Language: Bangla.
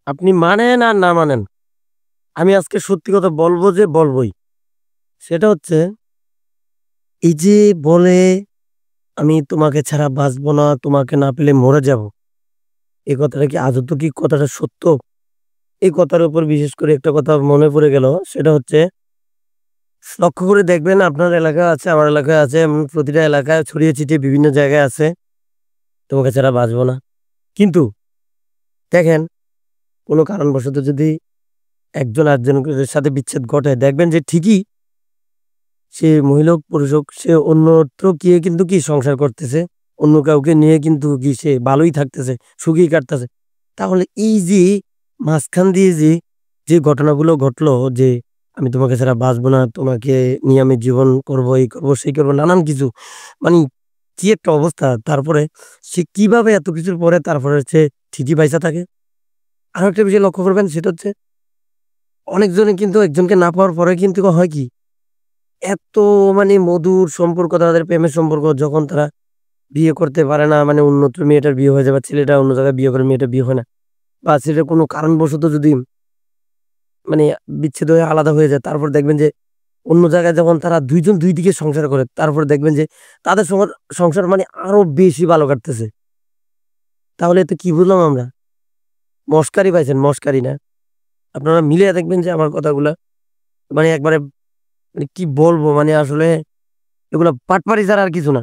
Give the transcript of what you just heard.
আপনি মানেন আর না মানেন, আমি আজকে সত্যি কথা বলবো যে বলবোই। সেটা হচ্ছে এই যে বলে, "আমি তোমাকে ছাড়া বাঁচবো না, তোমাকে না পেলে মরে যাবো।" এই কথাটা কি আদৌ কি কথাটা সত্য? এই কথার উপর বিশেষ করে একটা কথা মনে পড়ে গেল। সেটা হচ্ছে লক্ষ্য করে দেখবেন আপনার এলাকায় আছে, আমার এলাকায় আছে, এমন প্রতিটা এলাকায় ছড়িয়ে ছিটিয়ে বিভিন্ন জায়গায় আছে, "তোমাকে ছাড়া বাঁচবো না।" কিন্তু দেখেন কোন কারণবশত যদি একজন আরেকজনের সাথে বিচ্ছেদ ঘটে, দেখবেন যে ঠিকই সে মহিলা হোক, পুরুষ হোক, সে অন্যত্র গিয়ে কিন্তু কি সংসার করতেছে। অন্য কাউকে নিয়ে কিন্তু কি সে ভালোই থাকতেছে, সুখেই কাটতেছে। তাহলে এই যে মাঝখান দিয়ে যে ঘটনাগুলো ঘটলো যে, "আমি তোমাকে ছাড়া বাঁচবো না, তোমাকে নিয়ে আমি জীবন করবো, এই করবো, সেই করবো" নানান কিছু। মানি কি একটা অবস্থা। তারপরে সে কিভাবে এত কিছুর পরে তারপরে সে ঠিকই বাইচা থাকে। আরো একটা বিষয় লক্ষ্য করবেন সেটা হচ্ছে অনেকজনে কিন্তু একজনকে না পাওয়ার পরে কিন্তু হয় কি এত মানে মধুর সম্পর্ক তাদের প্রেমের সম্পর্ক যখন তারা বিয়ে করতে পারে না মানে অন্যত্র মেয়েটার বিয়ে হয়ে যায় বা ছেলেটা অন্য জায়গায় বিয়ে করে মেয়েটার বিয়ে হয় না। বা ছেলেটা কোনো কারণবশত যদি মানে বিচ্ছেদ হয়ে আলাদা হয়ে যায় তারপর দেখবেন যে অন্য জায়গায় যখন তারা ২ জন ২ দিকে সংসার করে তারপরে দেখবেন যে তাদের সংসার মানে আরো বেশি ভালো কাটতেছে। তাহলে এতে কি বুঝলাম আমরা? মশকারি পাইছেন, মশকারি না? আপনারা মিলিয়ে দেখবেন যে আমার কথাগুলা মানে একবারে মানে কি বলবো মানে আসলে এগুলা বাটপারি ছাড়া আর কিছু না।